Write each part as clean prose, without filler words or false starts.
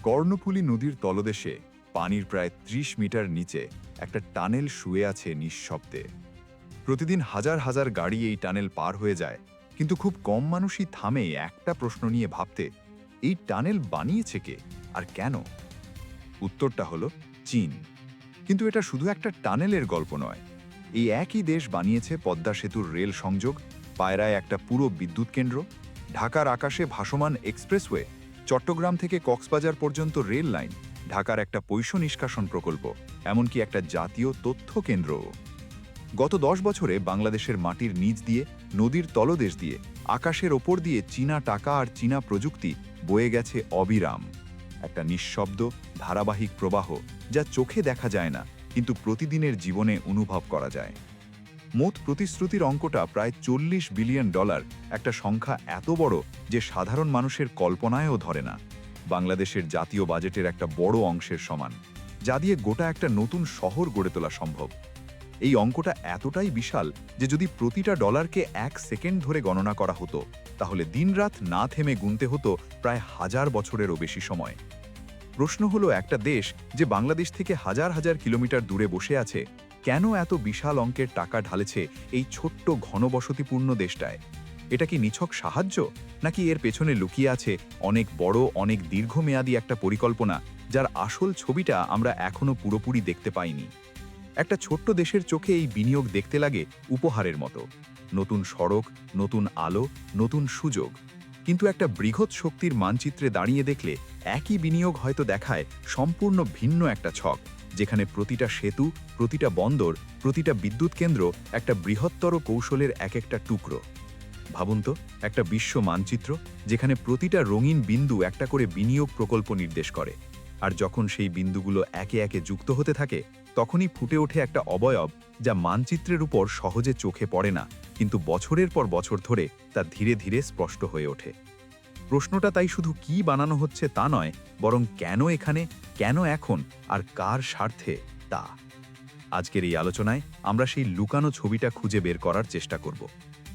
কর্ণফুলী নদীর তলদেশে পানির প্রায় ৩০ মিটার নিচে একটা টানেল শুয়ে আছে নিঃশব্দে। প্রতিদিন হাজার হাজার গাড়ি এই টানেল পার হয়ে যায়, কিন্তু খুব কম মানুষই থামে একটা প্রশ্ন নিয়ে ভাবতে, এই টানেল বানিয়েছে কে আর কেন? উত্তরটা হলো চীন। কিন্তু এটা শুধু একটা টানেলের গল্প নয়। এই একই দেশ বানিয়েছে পদ্মা সেতুর রেল সংযোগ, পায়রায় একটা পুরো বিদ্যুৎ কেন্দ্র, ঢাকার আকাশে ভাসমান এক্সপ্রেসওয়ে, চট্টগ্রাম থেকে কক্সবাজার পর্যন্ত রেল লাইন, ঢাকার একটা পৈশ নিষ্কাশন প্রকল্প, এমনকি একটা জাতীয় তথ্য কেন্দ্রও। গত ১০ বছরে বাংলাদেশের মাটির নিচ দিয়ে, নদীর তলদেশ দিয়ে, আকাশের ওপর দিয়ে চীনা টাকা আর চীনা প্রযুক্তি বয়ে গেছে অবিরাম। একটা নিঃশব্দ, ধারাবাহিক প্রবাহ, যা চোখে দেখা যায় না, কিন্তু প্রতিদিনের জীবনে অনুভব করা যায়। মোট প্রতিশ্রুতির অঙ্কটা প্রায় $৪০ বিলিয়ন, একটা সংখ্যা এত বড় যে সাধারণ মানুষের কল্পনায়ও ধরে না। বাংলাদেশের জাতীয় বাজেটের একটা বড় অংশের সমান, যা দিয়ে গোটা একটা নতুন শহর গড়ে তোলা সম্ভব। এই অঙ্কটা এতটাই বিশাল যে যদি প্রতিটা ডলারকে ১ সেকেন্ড ধরে গণনা করা হতো, তাহলে দিনরাত না থেমে গুনতে হতো প্রায় ১০০০ বছরেরও বেশি সময়। প্রশ্ন হলো, একটা দেশ যে বাংলাদেশ থেকে হাজার হাজার কিলোমিটার দূরে বসে আছে, কেন এত বিশাল অঙ্কের টাকা ঢালেছে এই ছোট্ট ঘনবসতিপূর্ণ দেশটায়? এটা কি নিছক সাহায্য, নাকি এর পেছনে লুকিয়ে আছে অনেক বড়, অনেক দীর্ঘমেয়াদী একটা পরিকল্পনা, যার আসল ছবিটা আমরা এখনো পুরোপুরি দেখতে পাইনি? একটা ছোট্ট দেশের চোখে এই বিনিয়োগ দেখতে লাগে উপহারের মতো, নতুন সড়ক, নতুন আলো, নতুন সুযোগ। কিন্তু একটা বৃহৎ শক্তির মানচিত্রে দাঁড়িয়ে দেখলে একই বিনিয়োগ হয়তো দেখায় সম্পূর্ণ ভিন্ন একটা ছক, যেখানে প্রতিটা সেতু, প্রতিটা বন্দর, প্রতিটা বিদ্যুৎ কেন্দ্র একটা বৃহত্তর কৌশলের এক একটা টুকরো। ভাবুন তো, একটা বিশ্ব মানচিত্র যেখানে প্রতিটা রঙিন বিন্দু একটা করে বিনিয়োগ প্রকল্প নির্দেশ করে। আর যখন সেই বিন্দুগুলো একে একে যুক্ত হতে থাকে, তখনই ফুটে ওঠে একটা অবয়ব যা মানচিত্রের উপর সহজে চোখে পড়ে না, কিন্তু বছরের পর বছর ধরে তা ধীরে ধীরে স্পষ্ট হয়ে ওঠে। প্রশ্নটা তাই শুধু কি বানানো হচ্ছে তা নয়, বরং কেন এখানে, কেন এখন, আর কার স্বার্থে তা। আজকের এই আলোচনায় আমরা সেই লুকানো ছবিটা খুঁজে বের করার চেষ্টা করব,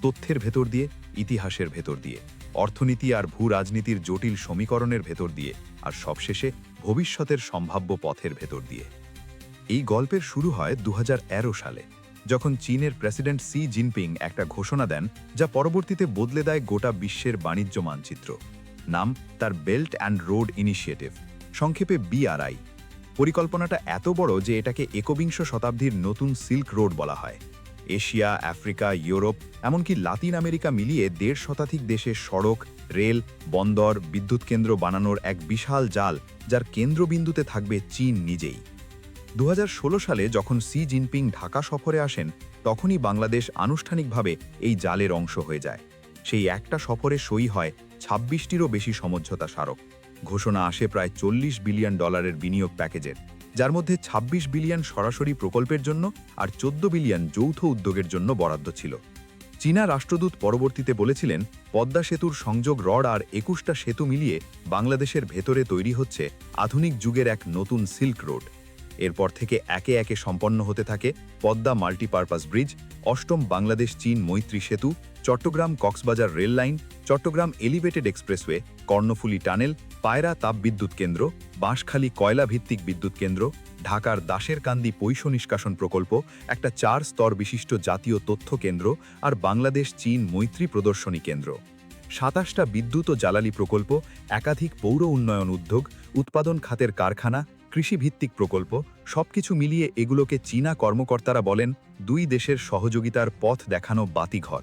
তথ্যের ভেতর দিয়ে, ইতিহাসের ভেতর দিয়ে, অর্থনীতি আর ভূ রাজনীতির জটিল সমীকরণের ভেতর দিয়ে, আর সবশেষে ভবিষ্যতের সম্ভাব্য পথের ভেতর দিয়ে। এই গল্পের শুরু হয় ২০১৩ সালে, যখন চীনের প্রেসিডেন্ট সি জিনপিং একটা ঘোষণা দেন, যা পরবর্তীতে বদলে দেয় গোটা বিশ্বের বাণিজ্য মানচিত্র। নাম তার বেল্ট অ্যান্ড রোড ইনিশিয়েটিভ, সংক্ষেপে BRI। পরিকল্পনাটা এত বড় যে এটাকে একবিংশ শতাব্দীর নতুন সিল্ক রোড বলা হয়। এশিয়া, আফ্রিকা, ইউরোপ, এমনকি লাতিন আমেরিকা মিলিয়ে ১৫০ শতাধিক দেশের সড়ক, রেল, বন্দর, বিদ্যুৎ কেন্দ্র বানানোর এক বিশাল জাল, যার কেন্দ্রবিন্দুতে থাকবে চীন নিজেই। ২০১৬ সালে যখন সি জিনপিং ঢাকা সফরে আসেন, তখনই বাংলাদেশ আনুষ্ঠানিকভাবে এই জালের অংশ হয়ে যায়। সেই একটা সফরে সই হয় ২৬টিরও বেশি সমঝোতা স্মারক। ঘোষণা আসে প্রায় $৪০ বিলিয়ন বিনিয়োগ প্যাকেজের, যার মধ্যে ২৬ বিলিয়ন সরাসরি প্রকল্পের জন্য আর ১৪ বিলিয়ন যৌথ উদ্যোগের জন্য বরাদ্দ ছিল। চীনা রাষ্ট্রদূত পরবর্তীতে বলেছিলেন, পদ্মা সেতুর সংযোগ রড আর ২১টা সেতু মিলিয়ে বাংলাদেশের ভেতরে তৈরি হচ্ছে আধুনিক যুগের এক নতুন সিল্ক রোড। এরপর থেকে একে একে সম্পন্ন হতে থাকে পদ্মা মাল্টিপারপাস ব্রিজ, অষ্টম বাংলাদেশ চীন মৈত্রী সেতু, Chattogram Cox's Bazar rail line, Chattogram elevated expressway, Karnaphuli tunnel, Payra তাপবিদ্যুৎ কেন্দ্র, বাঁশখালী কয়লা ভিত্তিক বিদ্যুৎ কেন্দ্র, ঢাকার দাসেরকান্দি পৈশ নিষ্কাশন প্রকল্প, একটা ৪ স্তর বিশিষ্ট জাতীয় তথ্য কেন্দ্র, আর বাংলাদেশ চীন মৈত্রী প্রদর্শনী কেন্দ্র। ২৭টা বিদ্যুৎ ও জ্বালানি প্রকল্প, একাধিক পৌর উন্নয়ন উদ্যোগ, উৎপাদন খাতের কারখানা, কৃষিভিত্তিক প্রকল্প, সবকিছু মিলিয়ে এগুলোকে চীনা কর্মকর্তারা বলেন দুই দেশের সহযোগিতার পথ দেখানো বাতিঘর।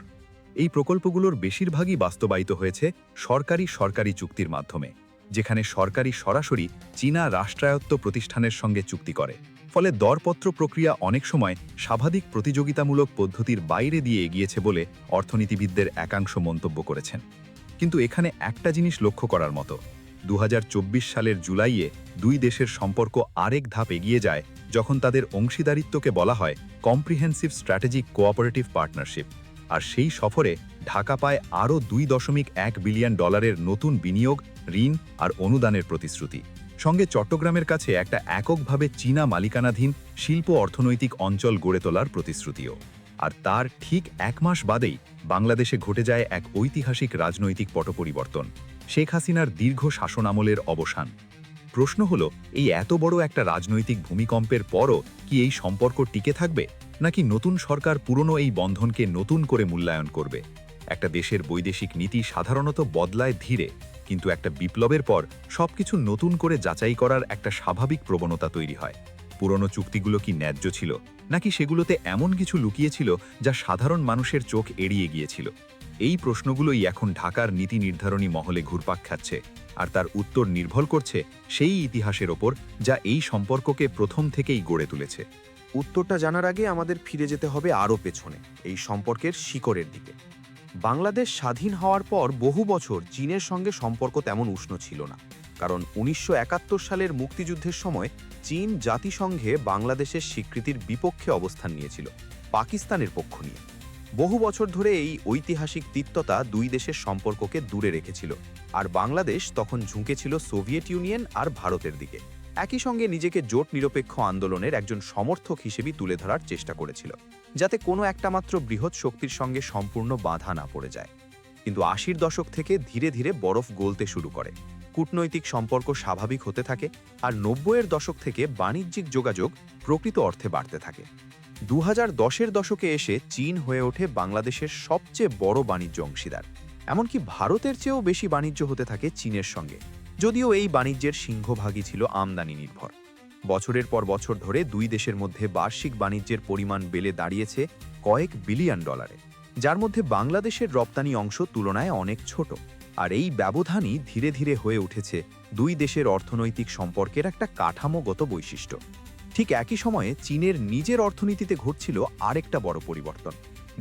এই প্রকল্পগুলোর বেশিরভাগই বাস্তবায়িত হয়েছে সরকারি সরকারি চুক্তির মাধ্যমে, যেখানে সরকারি সরাসরি চীনা রাষ্ট্রায়ত্ত প্রতিষ্ঠানের সঙ্গে চুক্তি করে। ফলে দরপত্র প্রক্রিয়া অনেক সময় স্বাভাবিক প্রতিযোগিতামূলক পদ্ধতির বাইরে দিয়ে এগিয়েছে বলে অর্থনীতিবিদদের একাংশ মন্তব্য করেছেন। কিন্তু এখানে একটা জিনিস লক্ষ্য করার মতো, ২০২৪ সালের জুলাইয়ে দুই দেশের সম্পর্ক আরেক ধাপ এগিয়ে যায়, যখন তাদের অংশীদারিত্বকে বলা হয় কম্প্রিহেন্সিভ স্ট্র্যাটেজিক কোঅপারেটিভ পার্টনারশিপ। আর সেই সফরে ঢাকা পায় আরও $২.১ বিলিয়ন নতুন বিনিয়োগ, ঋণ আর অনুদানের প্রতিশ্রুতি। সঙ্গে চট্টগ্রামের কাছে একটা এককভাবে চীনা মালিকানাধীন শিল্প অর্থনৈতিক অঞ্চল গড়ে তোলার প্রতিশ্রুতিও। আর তার ঠিক ১ মাস বাদেই বাংলাদেশে ঘটে যায় এক ঐতিহাসিক রাজনৈতিক পট পরিবর্তন, শেখ হাসিনার দীর্ঘ শাসনামলের অবসান। প্রশ্ন হলো, এই এত বড় একটা রাজনৈতিক ভূমিকম্পের পরও কি এই সম্পর্ক টিকে থাকবে, নাকি নতুন সরকার পুরনো এই বন্ধনকে নতুন করে মূল্যায়ন করবে? একটা দেশের বৈদেশিক নীতি সাধারণত বদলায় ধীরে, কিন্তু একটা বিপ্লবের পর সবকিছু নতুন করে যাচাই করার একটা স্বাভাবিক প্রবণতা তৈরি হয়। পুরনো চুক্তিগুলো কি ন্যায্য ছিল, নাকি সেগুলোতে এমন কিছু লুকিয়েছিল যা সাধারণ মানুষের চোখ এড়িয়ে গিয়েছিল? এই প্রশ্নগুলোই এখন ঢাকার নীতি নির্ধারণী মহলে ঘুরপাক খাচ্ছে, আর তার উত্তর নির্ভর করছে সেই ইতিহাসের ওপর যা এই সম্পর্ককে প্রথম থেকেই গড়ে তুলেছে। উত্তরটা জানার আগে আমাদের ফিরে যেতে হবে আরও পেছনে, এই সম্পর্কের শিকড়ের দিকে। বাংলাদেশ স্বাধীন হওয়ার পর বহু বছর চীনের সঙ্গে সম্পর্ক তেমন উষ্ণ ছিল না, কারণ ১৯৭১ সালের মুক্তিযুদ্ধের সময় চীন জাতিসংঘে বাংলাদেশের স্বীকৃতির বিপক্ষে অবস্থান নিয়েছিল, পাকিস্তানের পক্ষ নিয়ে। বহু বছর ধরে এই ঐতিহাসিক তিক্ততা দুই দেশের সম্পর্ককে দূরে রেখেছিল, আর বাংলাদেশ তখন ঝুঁকেছিল সোভিয়েত ইউনিয়ন আর ভারতের দিকে। একই সঙ্গে নিজেকে জোট নিরপেক্ষ আন্দোলনের একজন সমর্থক হিসেবে তুলে ধরার চেষ্টা করেছিল, যাতে কোনো একটা মাত্র বৃহৎ শক্তির সঙ্গে সম্পূর্ণ বাধা না পড়ে যায়। কিন্তু ৮০-র দশক থেকে ধীরে ধীরে বরফ গলতে শুরু করে, কূটনৈতিক সম্পর্ক স্বাভাবিক হতে থাকে, আর ৯০-এর দশক থেকে বাণিজ্যিক যোগাযোগ প্রকৃত অর্থে বাড়তে থাকে। ২০১০-এর দশকে এসে চীন হয়ে ওঠে বাংলাদেশের সবচেয়ে বড় বাণিজ্য অংশীদার। এমনকি ভারতের চেয়েও বেশি বাণিজ্য হতে থাকে চীনের সঙ্গে, যদিও এই বাণিজ্যের সিংহভাগই ছিল আমদানি নির্ভর। বছরের পর বছর ধরে দুই দেশের মধ্যে বার্ষিক বাণিজ্যের পরিমাণ বেড়ে দাঁড়িয়েছে কয়েক বিলিয়ন ডলারে, যার মধ্যে বাংলাদেশের রপ্তানি অংশ তুলনায় অনেক ছোট। আর এই ব্যবধানই ধীরে ধীরে হয়ে উঠেছে দুই দেশের অর্থনৈতিক সম্পর্কের একটা কাঠামোগত বৈশিষ্ট্য। ঠিক একই সময়ে চীনের নিজের অর্থনীতিতে ঘটছিল আরেকটা বড় পরিবর্তন।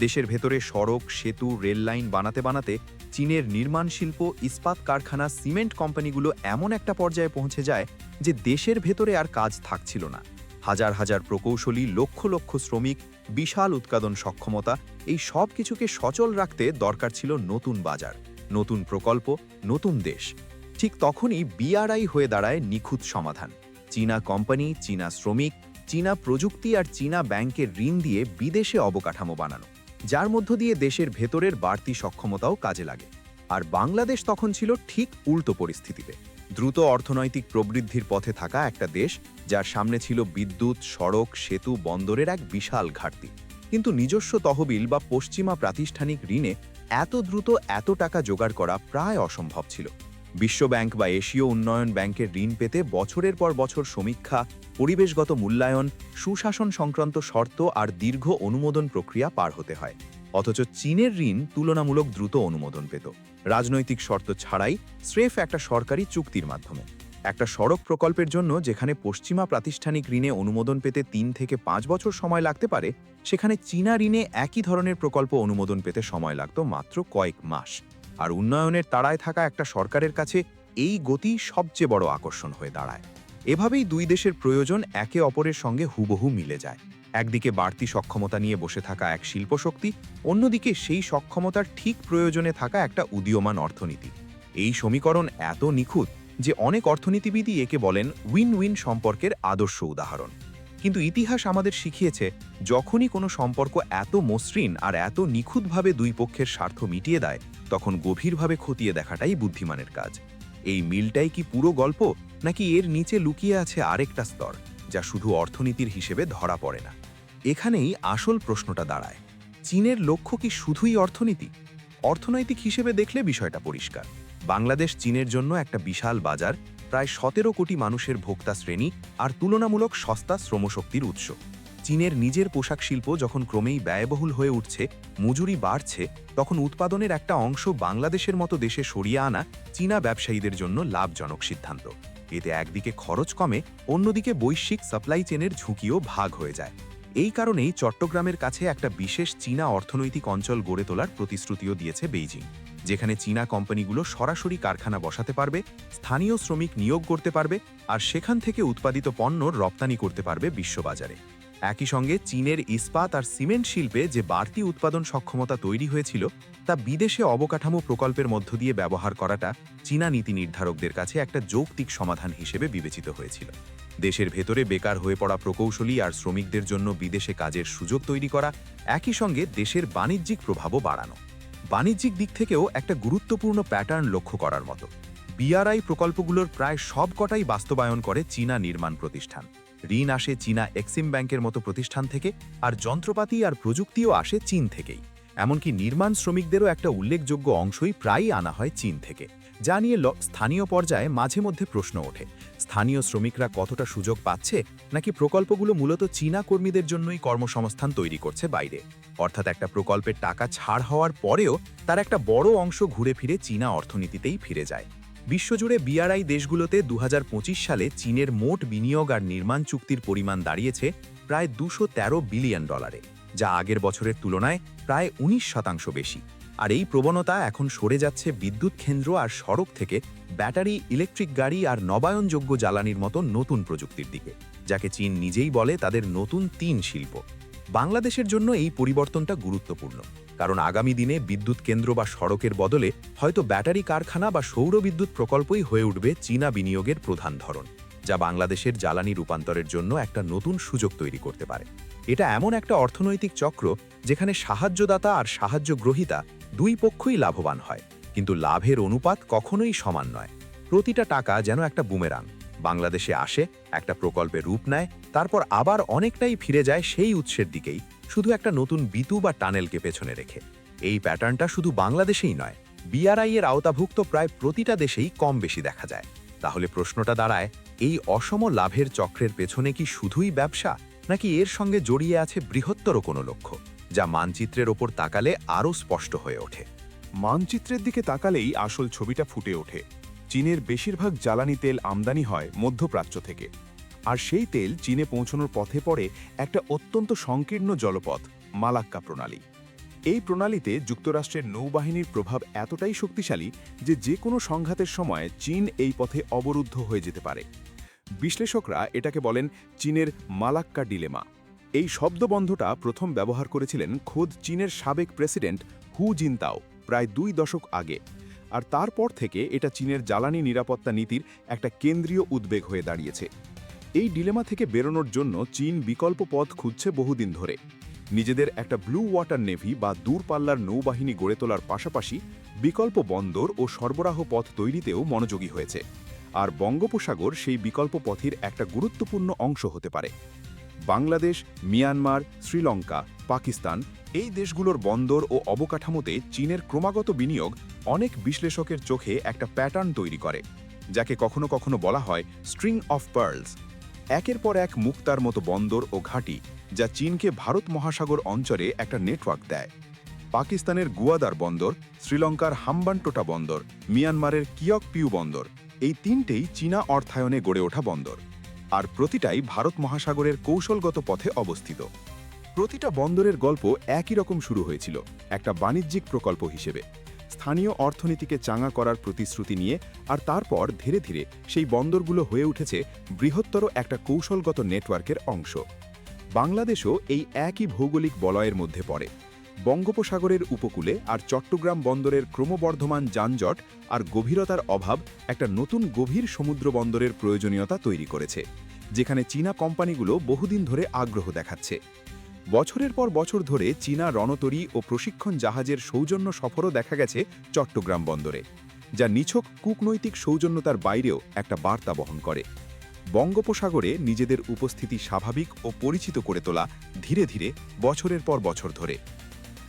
দেশের ভেতরে সড়ক, সেতু, রেল লাইন বানাতে বানাতে চীনের নির্মাণ শিল্প, ইস্পাত কারখানা, সিমেন্ট কোম্পানিগুলো এমন একটা পর্যায়ে পৌঁছে যায় যে দেশের ভেতরে আর কাজ থাকছিল না। হাজার হাজার প্রকৌশলী, লক্ষ লক্ষ শ্রমিক, বিশাল উৎপাদন সক্ষমতা, এই সব কিছুকে সচল রাখতে দরকার ছিল নতুন বাজার, নতুন প্রকল্প, নতুন দেশ। ঠিক তখনই বিআরআই হয়ে দাঁড়ায় নিখুঁত সমাধান। চীনা কোম্পানি, চীনা শ্রমিক, চীনা প্রযুক্তি আর চীনা ব্যাংকের ঋণ দিয়ে বিদেশে অবকাঠামো বানানো, যার মধ্য দিয়ে দেশের ভেতরের বাড়তি সক্ষমতাও কাজে লাগে। আর বাংলাদেশ তখন ছিল ঠিক উল্টো পরিস্থিতিতে, দ্রুত অর্থনৈতিক প্রবৃদ্ধির পথে থাকা একটা দেশ, যার সামনে ছিল বিদ্যুৎ, সড়ক, সেতু, বন্দরের এক বিশাল ঘাটতি। কিন্তু নিজস্ব তহবিল বা পশ্চিমা প্রাতিষ্ঠানিক ঋণে এত দ্রুত এত টাকা জোগাড় করা প্রায় অসম্ভব ছিল। বিশ্বব্যাংক বা এশীয় উন্নয়ন ব্যাংকের ঋণ পেতে বছরের পর বছর সমীক্ষা, পরিবেশগত মূল্যায়ন, সুশাসন সংক্রান্ত শর্ত আর দীর্ঘ অনুমোদন প্রক্রিয়া পার হতে হয়। অথচ চীনের ঋণ তুলনামূলক দ্রুত অনুমোদন পেত, রাজনৈতিক শর্ত ছাড়াই, স্রেফ একটা সরকারি চুক্তির মাধ্যমে। একটা সড়ক প্রকল্পের জন্য যেখানে পশ্চিমা প্রাতিষ্ঠানিক ঋণে অনুমোদন পেতে ৩ থেকে ৫ বছর সময় লাগতে পারে, সেখানে চীনা ঋণে একই ধরনের প্রকল্প অনুমোদন পেতে সময় লাগত মাত্র কয়েক মাস। আর উন্নয়নের তাড়ায় থাকা একটা সরকারের কাছে এই গতি সবচেয়ে বড় আকর্ষণ হয়ে দাঁড়ায়। এভাবেই দুই দেশের প্রয়োজন একে অপরের সঙ্গে হুবহু মিলে যায়। একদিকে বাড়তি সক্ষমতা নিয়ে বসে থাকা এক শিল্পশক্তি, অন্যদিকে সেই সক্ষমতার ঠিক প্রয়োজনে থাকা একটা উদীয়মান অর্থনীতি। এই সমীকরণ এত নিখুঁত যে অনেক অর্থনীতিবিদই একে বলেন উইন উইন সম্পর্কের আদর্শ উদাহরণ। কিন্তু ইতিহাস আমাদের শিখিয়েছে, যখনই কোনো সম্পর্ক এত মসৃণ আর এত নিখুঁতভাবে দুই পক্ষের স্বার্থ মিটিয়ে দেয়, তখন গভীরভাবে খতিয়ে দেখাটাই বুদ্ধিমানের কাজ। এই মিলটাই কি পুরো গল্প, নাকি এর নিচে লুকিয়ে আছে আরেকটা স্তর, যা শুধু অর্থনীতির হিসেবে ধরা পড়ে না? এখানেই আসল প্রশ্নটা দাঁড়ায়। চীনের লক্ষ্য কি শুধুই অর্থনীতি? অর্থনৈতিক হিসেবে দেখলে বিষয়টা পরিষ্কার। বাংলাদেশ চীনের জন্য একটা বিশাল বাজার, প্রায় ১৭ কোটি মানুষের ভোক্তা শ্রেণী, আর তুলনামূলক সস্তা শ্রমশক্তির উৎস। চীনের নিজের পোশাক শিল্প যখন ক্রমেই ব্যয়বহুল হয়ে উঠছে, মজুরি বাড়ছে, তখন উৎপাদনের একটা অংশ বাংলাদেশের মতো দেশে সরিয়ে আনা চীনা ব্যবসায়ীদের জন্য লাভজনক সিদ্ধান্ত। এতে একদিকে খরচ কমে, অন্যদিকে বৈশ্বিক সাপ্লাই চেনের ঝুঁকিও ভাগ হয়ে যায়। এই কারণেই চট্টগ্রামের কাছে একটা বিশেষ চীনা অর্থনৈতিক অঞ্চল গড়ে তোলার প্রতিশ্রুতিও দিয়েছে বেইজিং, যেখানে চীনা কোম্পানিগুলো সরাসরি কারখানা বসাতে পারবে, স্থানীয় শ্রমিক নিয়োগ করতে পারবে, আর সেখান থেকে উৎপাদিত পণ্য রপ্তানি করতে পারবে বিশ্ববাজারে। একই সঙ্গে চীনের ইস্পাত আর সিমেন্ট শিল্পে যে বাড়তি উৎপাদন সক্ষমতা তৈরি হয়েছিল, তা বিদেশে অবকাঠামো প্রকল্পের মধ্য দিয়ে ব্যবহার করাটা চীনা নীতি নির্ধারকদের কাছে একটা যৌক্তিক সমাধান হিসেবে বিবেচিত হয়েছিল। দেশের ভেতরে বেকার হয়ে পড়া প্রকৌশলী আর শ্রমিকদের জন্য বিদেশে কাজের সুযোগ তৈরি করা, একই সঙ্গে দেশের বাণিজ্যিক প্রভাবও বাড়ানো। বাণিজ্যিক দিক থেকেও একটা গুরুত্বপূর্ণ প্যাটার্ন লক্ষ্য করার মতো। বিআরআই প্রকল্পগুলোর প্রায় সবকটাই বাস্তবায়ন করে চীনা নির্মাণ প্রতিষ্ঠান। ঋণ আসে চীনা এক্সিম ব্যাংকের মতো প্রতিষ্ঠান থেকে, আর যন্ত্রপাতি আর প্রযুক্তিও আসে চীন থেকেই। এমনকি নির্মাণ শ্রমিকদেরও একটা উল্লেখযোগ্য অংশই প্রায়ই আনা হয় চীন থেকে, যা নিয়ে স্থানীয় পর্যায়ে মাঝে মধ্যে প্রশ্ন ওঠে। স্থানীয় শ্রমিকরা কতটা সুযোগ পাচ্ছে, নাকি প্রকল্পগুলো মূলত চীনা কর্মীদের জন্যই কর্মসংস্থান তৈরি করছে বাইরে? অর্থাৎ একটা প্রকল্পের টাকা ছাড় হওয়ার পরেও তার একটা বড় অংশ ঘুরে ফিরে চীনা অর্থনীতিতেই ফিরে যায়। বিশ্বজুড়ে বিআরআই দেশগুলোতে 2025 সালে চীনের মোট বিনিয়োগ আর নির্মাণ চুক্তির পরিমাণ দাঁড়িয়েছে প্রায় $213 বিলিয়ন, যা আগের বছরের তুলনায় প্রায় 19% বেশি। আর এই প্রবণতা এখন সরে যাচ্ছে বিদ্যুৎ কেন্দ্র আর সড়ক থেকে ব্যাটারি, ইলেকট্রিক গাড়ি আর নবায়নযোগ্য জ্বালানির মতো নতুন প্রযুক্তির দিকে, যাকে চীন নিজেই বলে তাদের নতুন 3 শিল্প। বাংলাদেশের জন্য এই পরিবর্তনটা গুরুত্বপূর্ণ, কারণ আগামী দিনে বিদ্যুৎ কেন্দ্র বা সড়কের বদলে হয়তো ব্যাটারি কারখানা বা সৌর বিদ্যুৎ প্রকল্পই হয়ে উঠবে চীনা বিনিয়োগের প্রধান ধরন, যা বাংলাদেশের জ্বালানি রূপান্তরের জন্য একটা নতুন সুযোগ তৈরি করতে পারে। এটা এমন একটা অর্থনৈতিক চক্র যেখানে সাহায্যদাতা আর সাহায্য গ্রহীতা দুই পক্ষই লাভবান হয়, কিন্তু লাভের অনুপাত কখনোই সমান নয়। প্রতিটা টাকা যেন একটা বুমেরাং, বাংলাদেশে আসে, একটা প্রকল্পে রূপ নেয়, তারপর আবার অনেকটাই ফিরে যায় সেই উৎসের দিকেই, শুধু একটা নতুন বিতু বা টানেলকে পেছনে রেখে। এই প্যাটার্নটা শুধু বাংলাদেশেই নয়, বিআরআই এর আওতাভুক্ত প্রায় প্রতিটা দেশেই কম বেশি দেখা যায়। তাহলে প্রশ্নটা দাঁড়ায়, এই অসম লাভের চক্রের পেছনে কি শুধুই ব্যবসা, নাকি এর সঙ্গে জড়িয়ে আছে বৃহত্তর কোনো লক্ষ্য, যা মানচিত্রের ওপর তাকালে আরও স্পষ্ট হয়ে ওঠে? মানচিত্রের দিকে তাকালেই আসল ছবিটা ফুটে ওঠে। চীনের বেশিরভাগ জ্বালানি তেল আমদানি হয় মধ্যপ্রাচ্য থেকে, আর সেই তেল চীনে পৌঁছানোর পথে পড়ে একটা অত্যন্ত সংকীর্ণ জলপথ, মালাক্কা প্রণালী। এই প্রণালীতে যুক্তরাষ্ট্রের নৌবাহিনীর প্রভাব এতটাই শক্তিশালী যে যে কোনো সংঘাতের সময় চীন এই পথে অবরুদ্ধ হয়ে যেতে পারে। বিশ্লেষকরা এটাকে বলেন চীনের মালাক্কা ডিলেমা। এই শব্দবন্ধটা প্রথম ব্যবহার করেছিলেন খোদ চীনের সাবেক প্রেসিডেন্ট হু জিনতাও প্রায় 2 দশক আগে, আর তারপর থেকে এটা চীনের জ্বালানি নিরাপত্তা নীতির একটা কেন্দ্রীয় উদ্বেগ হয়ে দাঁড়িয়েছে। এই ডিলেমা থেকে বেরোনোর জন্য চীন বিকল্প পথ খুঁজছে বহুদিন ধরে। নিজেদের একটা ব্লু ওয়াটার নেভি বা দূরপাল্লার নৌবাহিনী গড়ে তোলার পাশাপাশি বিকল্প বন্দর ও সরবরাহ পথ তৈরিতেও মনোযোগী হয়েছে, আর বঙ্গোপসাগর সেই বিকল্প পথের একটা গুরুত্বপূর্ণ অংশ হতে পারে। বাংলাদেশ, মিয়ানমার, শ্রীলঙ্কা, পাকিস্তান এই দেশগুলোর বন্দর ও অবকাঠামোতে চীনের ক্রমাগত বিনিয়োগ অনেক বিশ্লেষকের চোখে একটা প্যাটার্ন তৈরি করে, যাকে কখনো কখনো বলা হয় স্ট্রিং অফ পার্লস। একের পর এক মুক্তার মতো বন্দর ও ঘাঁটি, যা চীনকে ভারত মহাসাগর অঞ্চলে একটা নেটওয়ার্ক দেয়। পাকিস্তানের গুয়াদার বন্দর, শ্রীলঙ্কার হাম্বানটোটা বন্দর, মিয়ানমারের কিয়কপিউ বন্দর, এই 3টেই চীনা অর্থায়নে গড়ে ওঠা বন্দর, আর প্রতিটাই ভারত মহাসাগরের কৌশলগত পথে অবস্থিত। প্রতিটা বন্দরের গল্প একই রকম শুরু হয়েছিল, একটা বাণিজ্যিক প্রকল্প হিসেবে, স্থানীয় অর্থনীতিকে চাঙা করার প্রতিশ্রুতি নিয়ে, আর তারপর ধীরে ধীরে সেই বন্দরগুলো হয়ে উঠেছে বৃহত্তর একটা কৌশলগত নেটওয়ার্কের অংশ। বাংলাদেশও এই একই ভৌগোলিক বলয়ের মধ্যে পড়ে। বঙ্গোপসাগরের উপকূলে আর চট্টগ্রাম বন্দরের ক্রমবর্ধমান যানজট আর গভীরতার অভাব একটা নতুন গভীর সমুদ্র বন্দরের প্রয়োজনীয়তা তৈরি করেছে, যেখানে চীনা কোম্পানিগুলো বহুদিন ধরে আগ্রহ দেখাচ্ছে। বছরের পর বছর ধরে চীনা রণতরী ও প্রশিক্ষণ জাহাজের সৌজন্য সফরও দেখা গেছে চট্টগ্রাম বন্দরে, যা নিছক কূটনৈতিক সৌজন্যতার বাইরেও একটা বার্তা বহন করে। বঙ্গোপসাগরে নিজেদের উপস্থিতি স্বাভাবিক ও পরিচিত করে তোলা ধীরে ধীরে বছরের পর বছর ধরে।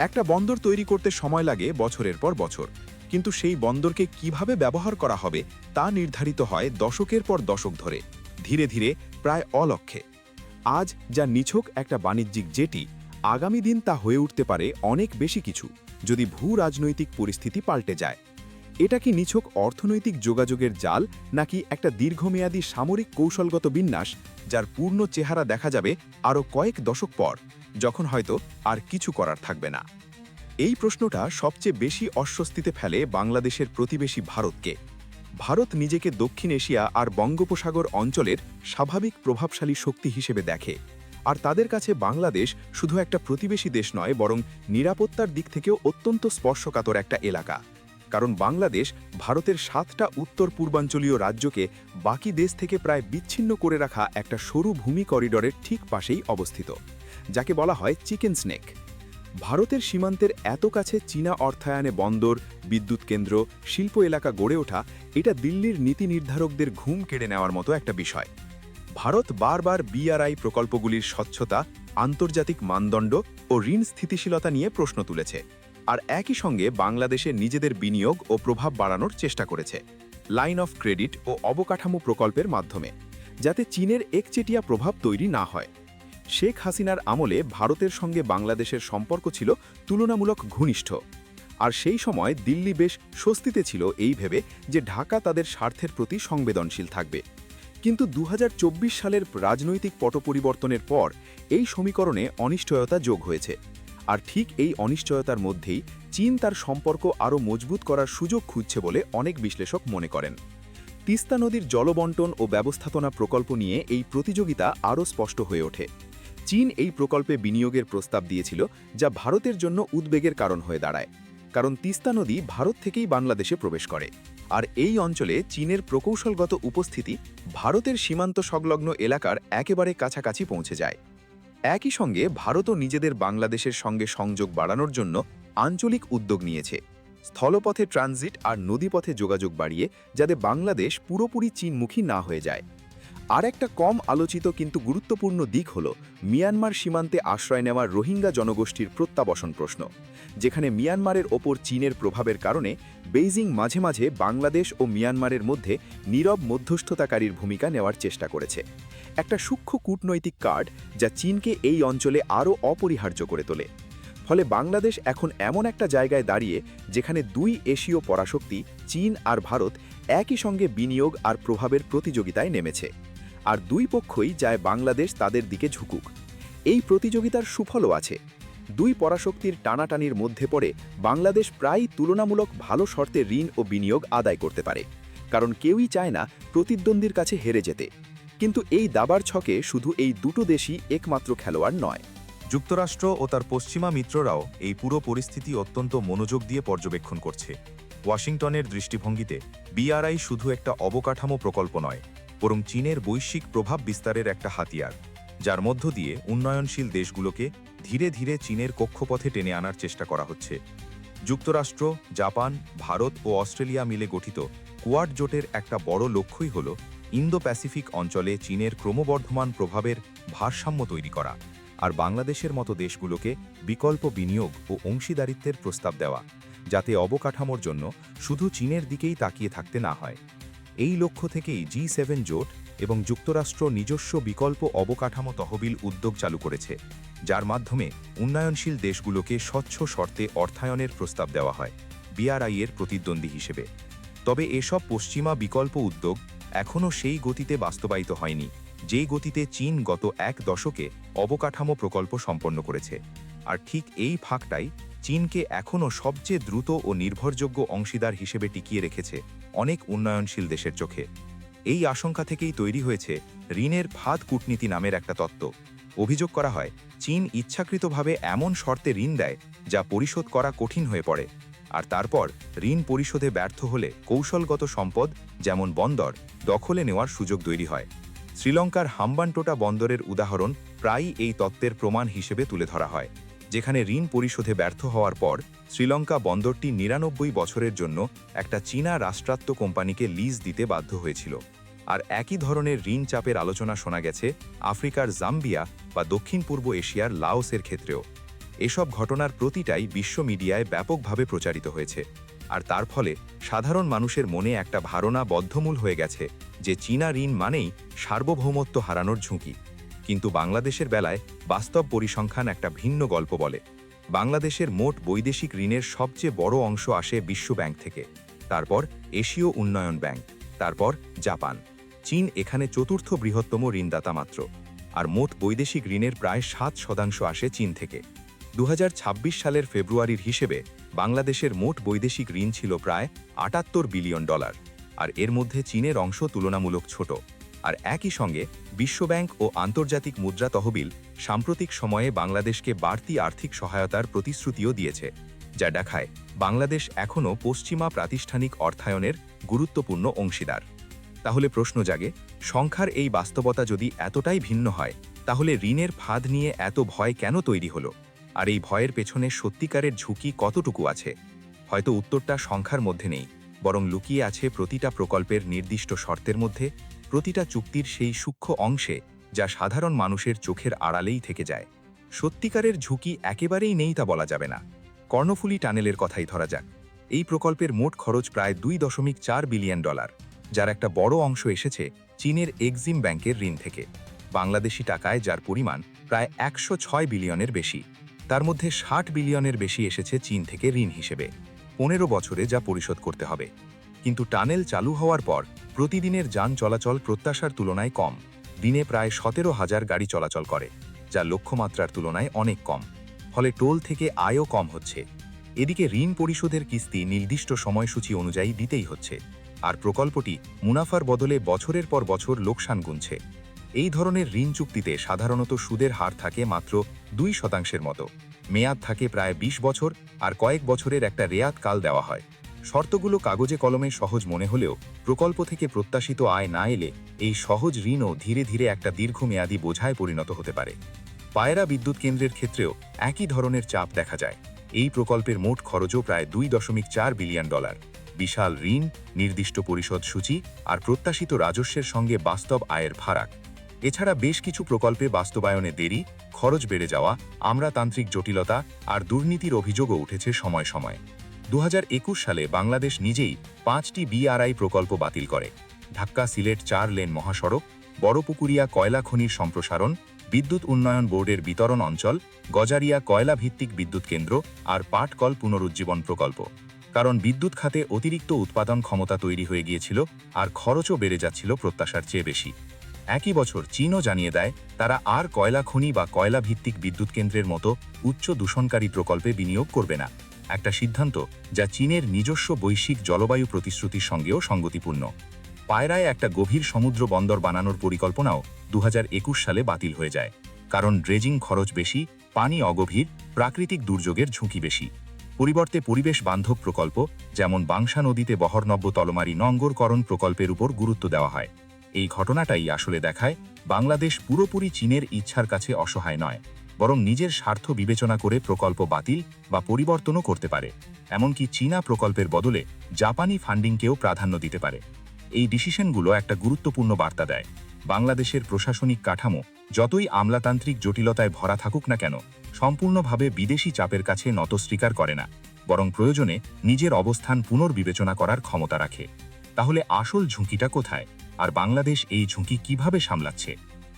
একটা বন্দর তৈরি করতে সময় লাগে বছরের পর বছর, কিন্তু সেই বন্দরকে কিভাবে ব্যবহার করা হবে তা নির্ধারিত হয় দশকের পর দশক ধরে, ধীরে ধীরে প্রায় অলক্ষ্যে। আজ যা নিছক একটা বাণিজ্যিক জেটি, আগামী দিন তা হয়ে উঠতে পারে অনেক বেশি কিছু, যদি ভূ রাজনৈতিক পরিস্থিতি পাল্টে যায়। এটা কি নিছক অর্থনৈতিক যোগাযোগের জাল, নাকি একটা দীর্ঘমেয়াদী সামরিক কৌশলগত বিন্যাস, যার পূর্ণ চেহারা দেখা যাবে আরও কয়েক দশক পর, যখন হয়তো আর কিছু করার থাকবে না? এই প্রশ্নটা সবচেয়ে বেশি অস্বস্তিতে ফেলে বাংলাদেশের প্রতিবেশী ভারতকে। ভারত নিজেকে দক্ষিণ এশিয়া আর বঙ্গোপসাগর অঞ্চলের স্বাভাবিক প্রভাবশালী শক্তি হিসেবে দেখে, আর তাদের কাছে বাংলাদেশ শুধু একটা প্রতিবেশী দেশ নয়, বরং নিরাপত্তার দিক থেকেও অত্যন্ত স্পর্শকাতর একটা এলাকা। কারণ বাংলাদেশ ভারতের 7টা উত্তর পূর্বাঞ্চলীয় রাজ্যকে বাকি দেশ থেকে প্রায় বিচ্ছিন্ন করে রাখা একটা সরু ভূমি করিডরের ঠিক পাশেই অবস্থিত, যাকে বলা হয় চিকেন স্নেক। ভারতের সীমান্তের এত কাছে চীনা অর্থায়নে বন্দর, বিদ্যুৎ কেন্দ্র, শিল্প এলাকা গড়ে ওঠা এটা দিল্লির নীতি নির্ধারকদের ঘুম কেড়ে নেওয়ার মতো একটা বিষয়। ভারত বারবার বিআরআই প্রকল্পগুলির স্বচ্ছতা, আন্তর্জাতিক মানদণ্ড ও ঋণ স্থিতিশীলতা নিয়ে প্রশ্ন তুলেছে, আর একই সঙ্গে বাংলাদেশে নিজেদের বিনিয়োগ ও প্রভাব বাড়ানোর চেষ্টা করেছে লাইন অফ ক্রেডিট ও অবকাঠামো প্রকল্পের মাধ্যমে, যাতে চীনের একচেটিয়া প্রভাব তৈরি না হয়। শেখ হাসিনার আমলে ভারতের সঙ্গে বাংলাদেশের সম্পর্ক ছিল তুলনামূলক ঘনিষ্ঠ, আর সেই সময় দিল্লি বেশ স্বস্তিতে ছিল এই ভেবে যে ঢাকা তাদের স্বার্থের প্রতি সংবেদনশীল থাকবে। কিন্তু ২০২৪ সালের রাজনৈতিক পট পরিবর্তনের পর এই সমীকরণে অনিশ্চয়তা যোগ হয়েছে, আর ঠিক এই অনিশ্চয়তার মধ্যেই চীন তার সম্পর্ক আরও মজবুত করার সুযোগ খুঁজছে বলে অনেক বিশ্লেষক মনে করেন। তিস্তা নদীর জলবণ্টন ও ব্যবস্থাপনা প্রকল্প নিয়ে এই প্রতিযোগিতা আরও স্পষ্ট হয়ে ওঠে। চীন এই প্রকল্পে বিনিয়োগের প্রস্তাব দিয়েছিল, যা ভারতের জন্য উদ্বেগের কারণ হয়ে দাঁড়ায়, কারণ তিস্তা নদী ভারত থেকেই বাংলাদেশে প্রবেশ করে, আর এই অঞ্চলে চীনের প্রকৌশলগত উপস্থিতি ভারতের সীমান্ত সংলগ্ন এলাকার একেবারে কাছাকাছি পৌঁছে যায়। একই সঙ্গে ভারতও নিজেদের বাংলাদেশের সঙ্গে সংযোগ বাড়ানোর জন্য আঞ্চলিক উদ্যোগ নিয়েছে, স্থলপথে ট্রানজিট আর নদীপথে যোগাযোগ বাড়িয়ে যাতে বাংলাদেশ পুরোপুরি চীনমুখী না হয়ে যায়। আর একটা কম আলোচিত কিন্তু গুরুত্বপূর্ণ দিক হল মিয়ানমার সীমান্তে আশ্রয় নেওয়া রোহিঙ্গা জনগোষ্ঠীর প্রত্যাবাসন প্রশ্ন, যেখানে মিয়ানমারের ওপর চীনের প্রভাবের কারণে বেইজিং মাঝে মাঝে বাংলাদেশ ও মিয়ানমারের মধ্যে নীরব মধ্যস্থতাকারীর ভূমিকা নেওয়ার চেষ্টা করেছে, একটা সূক্ষ্ম কূটনৈতিক কার্ড যা চীনকে এই অঞ্চলে আরও অপরিহার্য করে তোলে। ফলে বাংলাদেশ এখন এমন একটা জায়গায় দাঁড়িয়ে যেখানে দুই এশীয় পরাশক্তি চীন আর ভারত একই সঙ্গে বিনিয়োগ আর প্রভাবের প্রতিযোগিতায় নেমেছে, আর দুই পক্ষই চায় বাংলাদেশ তাদের দিকে ঝুঁকুক। এই প্রতিযোগিতার সুফলও আছে। দুই পরাশক্তির টানাটানির মধ্যে পড়ে বাংলাদেশ প্রায় তুলনামূলক ভালো শর্তে ঋণ ও বিনিয়োগ আদায় করতে পারে, কারণ কেউই চায় না প্রতিদ্বন্দ্বীর কাছে হেরে যেতে। কিন্তু এই দাবার ছকে শুধু এই দুটো দেশই একমাত্র খেলোয়াড় নয়। যুক্তরাষ্ট্র ও তার পশ্চিমা মিত্ররাও এই পুরো পরিস্থিতি অত্যন্ত মনোযোগ দিয়ে পর্যবেক্ষণ করছে। ওয়াশিংটনের দৃষ্টিভঙ্গিতে বিআরআই শুধু একটা অবকাঠামো প্রকল্প নয়, বরং চীনের বৈশ্বিক প্রভাব বিস্তারের একটা হাতিয়ার, যার মধ্য দিয়ে উন্নয়নশীল দেশগুলোকে ধীরে ধীরে চীনের কক্ষপথে টেনে আনার চেষ্টা করা হচ্ছে। যুক্তরাষ্ট্র, জাপান, ভারত ও অস্ট্রেলিয়া মিলে গঠিত কোয়াড জোটের একটা বড় লক্ষ্যই হল ইন্দো প্যাসিফিক অঞ্চলে চীনের ক্রমবর্ধমান প্রভাবের ভারসাম্য তৈরি করা, আর বাংলাদেশের মতো দেশগুলোকে বিকল্প বিনিয়োগ ও অংশীদারিত্বের প্রস্তাব দেওয়া, যাতে অবকাঠামোর জন্য শুধু চীনের দিকেই তাকিয়ে থাকতে না হয়। এই লক্ষ্য থেকেই G7 জোট এবং যুক্তরাষ্ট্র নিজস্ব বিকল্প অবকাঠামো তহবিল উদ্যোগ চালু করেছে, যার মাধ্যমে উন্নয়নশীল দেশগুলোকে স্বচ্ছ শর্তে অর্থায়নের প্রস্তাব দেওয়া হয় বিআরআই এর প্রতিদ্বন্দ্বী হিসেবে। তবে এসব পশ্চিমা বিকল্প উদ্যোগ এখনও সেই গতিতে বাস্তবায়িত হয়নি যেই গতিতে চীন গত এক দশকে অবকাঠামো প্রকল্প সম্পন্ন করেছে, আর ঠিক এই ফাঁকটাই চীনকে এখনও সবচেয়ে দ্রুত ও নির্ভরযোগ্য অংশীদার হিসেবে টিকিয়ে রেখেছে অনেক উন্নয়নশীল দেশের চোখে। এই আশঙ্কা থেকেই তৈরি হয়েছে ঋণের ফাঁদ কূটনীতি নামের একটা তত্ত্ব। অভিযোগ করা হয় চীন ইচ্ছাকৃতভাবে এমন শর্তে ঋণ দেয় যা পরিশোধ করা কঠিন হয়ে পড়ে, আর তারপর ঋণ পরিশোধে ব্যর্থ হলে কৌশলগত সম্পদ যেমন বন্দর দখলে নেওয়ার সুযোগ তৈরি হয়। শ্রীলঙ্কার হাম্বানটোটা বন্দরের উদাহরণ প্রায়ই এই তত্ত্বের প্রমাণ হিসেবে তুলে ধরা হয়, যেখানে ঋণ পরিশোধে ব্যর্থ হওয়ার পর শ্রীলঙ্কা বন্দরটি ৯৯ বছরের জন্য একটা চীনা রাষ্ট্রায়ত্ত কোম্পানিকে লিজ দিতে বাধ্য হয়েছিল। আর একই ধরনের ঋণ চাপের আলোচনা শোনা গেছে আফ্রিকার জাম্বিয়া বা দক্ষিণ পূর্ব এশিয়ার লাওসের ক্ষেত্রেও। এসব ঘটনার প্রতিটাই বিশ্ব মিডিয়ায় ব্যাপকভাবে প্রচারিত হয়েছে, আর তার ফলে সাধারণ মানুষের মনে একটা ধারণা বদ্ধমূল হয়ে গেছে যে চীনা ঋণ মানেই সার্বভৌমত্ব হারানোর ঝুঁকি। কিন্তু বাংলাদেশের বেলায় বাস্তব পরিসংখ্যান একটা ভিন্ন গল্প বলে। বাংলাদেশের মোট বৈদেশিক ঋণের সবচেয়ে বড় অংশ আসে বিশ্ব ব্যাংক থেকে, তারপর এশীয় উন্নয়ন ব্যাংক, তারপর জাপান। চীন এখানে চতুর্থ বৃহত্তম ঋণদাতা মাত্র, আর মোট বৈদেশিক ঋণের প্রায় 7% আসে চীন থেকে। 2026 সালের ফেব্রুয়ারির হিসেবে বাংলাদেশের মোট বৈদেশিক ঋণ ছিল প্রায় $78 বিলিয়ন, আর এর মধ্যে চীনের অংশ তুলনামূলক ছোট। আর একই সঙ্গে বিশ্বব্যাংক ও আন্তর্জাতিক মুদ্রা তহবিল সাম্প্রতিক সময়ে বাংলাদেশকে বাড়তি আর্থিক সহায়তার প্রতিশ্রুতিও দিয়েছে, যা দেখায় বাংলাদেশ এখনও পশ্চিমা প্রাতিষ্ঠানিক অর্থায়নের গুরুত্বপূর্ণ অংশীদার। তাহলে প্রশ্ন জাগে, সংখ্যার এই বাস্তবতা যদি এতটাই ভিন্ন হয়, তাহলে ঋণের ফাঁদ নিয়ে এত ভয় কেন তৈরি হলো? আর এই ভয়ের পেছনে সত্যিকারের ঝুঁকি কতটুকু আছে? হয়তো উত্তরটা সংখ্যার মধ্যে নেই, বরং লুকিয়ে আছে প্রতিটা প্রকল্পের নির্দিষ্ট শর্তের মধ্যে, প্রতিটা চুক্তির সেই সূক্ষ্ম অংশে যা সাধারণ মানুষের চোখের আড়ালেই থেকে যায়। সত্যিকারের ঝুঁকি একেবারেই নেই তা বলা যাবে না। কর্ণফুলী টানেলের কথাই ধরা যাক। এই প্রকল্পের মোট খরচ প্রায় $2.4 বিলিয়ন, যার একটা বড় অংশ এসেছে চীনের এক্সিম ব্যাংকের ঋণ থেকে। বাংলাদেশি টাকায় যার পরিমাণ প্রায় 106 বিলিয়নের বেশি। তার মধ্যে 60 বিলিয়নের বেশি এসেছে চীন থেকে ঋণ হিসেবে, 15 বছরে যা পরিশোধ করতে হবে। কিন্তু টানেল চালু হওয়ার পর প্রতিদিনের যান চলাচল প্রত্যাশার তুলনায় কম। দিনে প্রায় 17,000 গাড়ি চলাচল করে, যা লক্ষ্যমাত্রার তুলনায় অনেক কম। ফলে টোল থেকে আয়ও কম হচ্ছে। এদিকে ঋণ পরিশোধের কিস্তি নির্দিষ্ট সময়সূচি অনুযায়ী দিতেই হচ্ছে, আর প্রকল্পটি মুনাফার বদলে বছরের পর বছর লোকসান গুনছে। এই ধরনের ঋণ চুক্তিতে সাধারণত সুদের হার থাকে মাত্র 2% মতো। মেয়াদ থাকে প্রায় 20 বছর, আর কয়েক বছরের একটা রেয়াত কাল দেওয়া হয়। শর্তগুলো কাগজে কলমে সহজ মনে হলেও প্রকল্প থেকে প্রত্যাশিত আয় না এলে এই সহজ ঋণও ধীরে ধীরে একটা দীর্ঘমেয়াদী বোঝায় পরিণত হতে পারে। পায়রা বিদ্যুৎ কেন্দ্রের ক্ষেত্রেও একই ধরনের চাপ দেখা যায়। এই প্রকল্পের মোট খরচও প্রায় $2.4 বিলিয়ন। বিশাল ঋণ, নির্দিষ্ট পরিশোধ সূচি আর প্রত্যাশিত রাজস্বের সঙ্গে বাস্তব আয়ের ফারাক। এছাড়া বেশ কিছু প্রকল্পে বাস্তবায়নে দেরি, খরচ বেড়ে যাওয়া, আমলাতান্ত্রিক জটিলতা আর দুর্নীতির অভিযোগও উঠেছে সময় সময়। 2021 সালে বাংলাদেশ নিজেই 5টি বিআরআই প্রকল্প বাতিল করে। ঢাকা সিলেট 4 লেন মহাসড়ক, বড়পুকুরিয়া কয়লা খনির সম্প্রসারণ, বিদ্যুৎ উন্নয়ন বোর্ডের বিতরণ অঞ্চল, গজারিয়া কয়লা ভিত্তিক বিদ্যুৎ কেন্দ্র আর পাটকল পুনরুজ্জীবন প্রকল্প। কারণ বিদ্যুৎ খাতে অতিরিক্ত উৎপাদন ক্ষমতা তৈরি হয়ে গিয়েছিল আর খরচও বেড়ে যাচ্ছিল প্রত্যাশার চেয়ে বেশি। একই বছর চীনও জানিয়ে দেয় তারা আর কয়লা খনি বা কয়লা ভিত্তিক বিদ্যুৎ কেন্দ্রের মতো উচ্চ দূষণকারী প্রকল্পে বিনিয়োগ করবে না, একটা সিদ্ধান্ত যা চীনের নিজস্ব বৈশ্বিক জলবায়ু প্রতিশ্রুতির সঙ্গেও সঙ্গতিপূর্ণ। পায়রায় একটা গভীর সমুদ্র বন্দর বানানোর পরিকল্পনাও 2021 সালে বাতিল হয়ে যায়, কারণ ড্রেজিং খরচ বেশি, পানি অগভীর, প্রাকৃতিক দুর্যোগের ঝুঁকি বেশি। পরিবর্তে পরিবেশ বান্ধব প্রকল্প যেমন বাংশা নদীতে বহরনব্য তলমারি নঙ্গরকরণ প্রকল্পের উপর গুরুত্ব দেওয়া হয়। এই ঘটনাটাই আসলে দেখায় বাংলাদেশ পুরোপুরি চীনের ইচ্ছার কাছে অসহায় নয়, বরং নিজের স্বার্থ বিবেচনা করে প্রকল্প বাতিল বা পরিবর্তনও করতে পারে। এমনকি চীনা প্রকল্পের বদলে জাপানি ফান্ডিংকেও প্রাধান্য দিতে পারে। এই ডিসিশনগুলো একটা গুরুত্বপূর্ণ বার্তা দেয়। বাংলাদেশের প্রশাসনিক কাঠামো যতই আমলাতান্ত্রিক জটিলতায় ভরা থাকুক না কেন, সম্পূর্ণভাবে বিদেশি চাপের কাছে নত স্বীকার করে না, বরং প্রয়োজনে নিজের অবস্থান পুনর্বিবেচনা করার ক্ষমতা রাখে। তাহলে আসল ঝুঁকিটা কোথায়, আর বাংলাদেশ এই ঝুঁকি কিভাবে সামলাচ্ছে?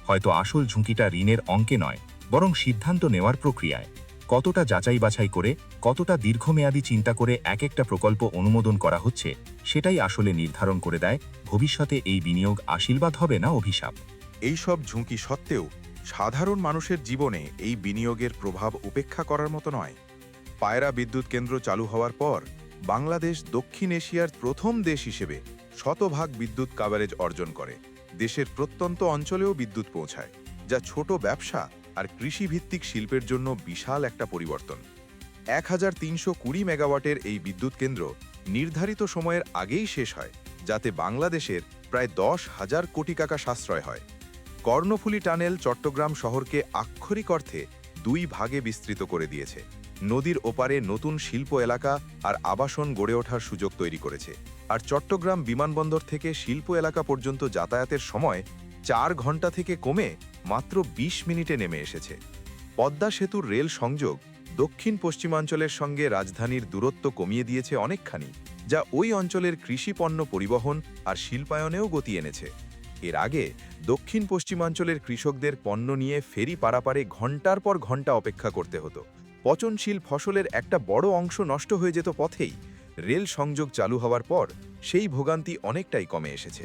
হয়তো আসল ঝুঁকিটা ঋণের অঙ্কে নয়, বরং সিদ্ধান্ত নেওয়ার প্রক্রিয়ায়। কতটা যাচাই বাছাই করে, কতটা দীর্ঘমেয়াদী চিন্তা করে এক একটা প্রকল্প অনুমোদন করা হচ্ছে, সেটাই আসলে নির্ধারণ করে দেয় ভবিষ্যতে এই বিনিয়োগ আশীর্বাদ হবে না অভিশাপ। এই সব ঝুঁকি সত্ত্বেও সাধারণ মানুষের জীবনে এই বিনিয়োগের প্রভাব উপেক্ষা করার মতো নয়। পায়রা বিদ্যুৎ কেন্দ্র চালু হওয়ার পর বাংলাদেশ দক্ষিণ এশিয়ার প্রথম দেশ হিসেবে 100% বিদ্যুৎ কাভারেজ অর্জন করে। দেশের প্রত্যন্ত অঞ্চলেও বিদ্যুৎ পৌঁছায়, যা ছোট ব্যবসা আর কৃষিভিত্তিক শিল্পের জন্য বিশাল একটা পরিবর্তন। 1320 মেগাওয়াটের এই বিদ্যুৎ কেন্দ্র নির্ধারিত সময়ের আগেই শেষ হয়, যাতে বাংলাদেশের প্রায় 10,000 কোটি টাকা সাশ্রয় হয়। কর্ণফুলী টানেল চট্টগ্রাম শহরকে আক্ষরিক অর্থে 2 ভাগে বিস্তৃত করে দিয়েছে। নদীর ওপারে নতুন শিল্প এলাকা আর আবাসন গড়ে ওঠার সুযোগ তৈরি করেছে, আর চট্টগ্রাম বিমানবন্দর থেকে শিল্প এলাকা পর্যন্ত যাতায়াতের সময় 4 ঘন্টা থেকে কমে মাত্র 20 মিনিটে নেমে এসেছে। পদ্মা সেতুর রেল সংযোগ দক্ষিণ পশ্চিমাঞ্চলের সঙ্গে রাজধানীর দূরত্ব কমিয়ে দিয়েছে অনেকখানি, যা ওই অঞ্চলের কৃষি পণ্য পরিবহন আর শিল্পায়নেও গতি এনেছে। এর আগে দক্ষিণ পশ্চিমাঞ্চলের কৃষকদের পণ্য নিয়ে ফেরি পারাপারে ঘন্টার পর ঘন্টা অপেক্ষা করতে হতো। পচনশীল ফসলের একটা বড় অংশ নষ্ট হয়ে যেত পথেই। রেল সংযোগ চালু হওয়ার পর সেই ভোগান্তি অনেকটাই কমে এসেছে।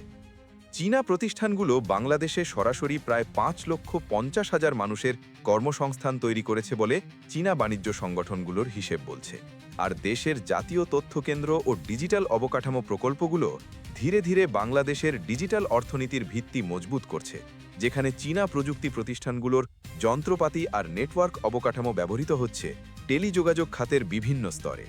চীনা প্রতিষ্ঠানগুলো বাংলাদেশে সরাসরি প্রায় 5,50,000 মানুষের কর্মসংস্থান তৈরি করেছে বলে চীনা বাণিজ্য সংগঠনগুলোর হিসেব বলছে। আর দেশের জাতীয় তথ্য কেন্দ্র ও ডিজিটাল অবকাঠামো প্রকল্পগুলো ধীরে ধীরে বাংলাদেশের ডিজিটাল অর্থনীতির ভিত্তি মজবুত করছে, যেখানে চীনা প্রযুক্তি প্রতিষ্ঠানগুলোর যন্ত্রপাতি আর নেটওয়ার্ক অবকাঠামো ব্যবহৃত হচ্ছে টেলিযোগাযোগ খাতের বিভিন্ন স্তরে।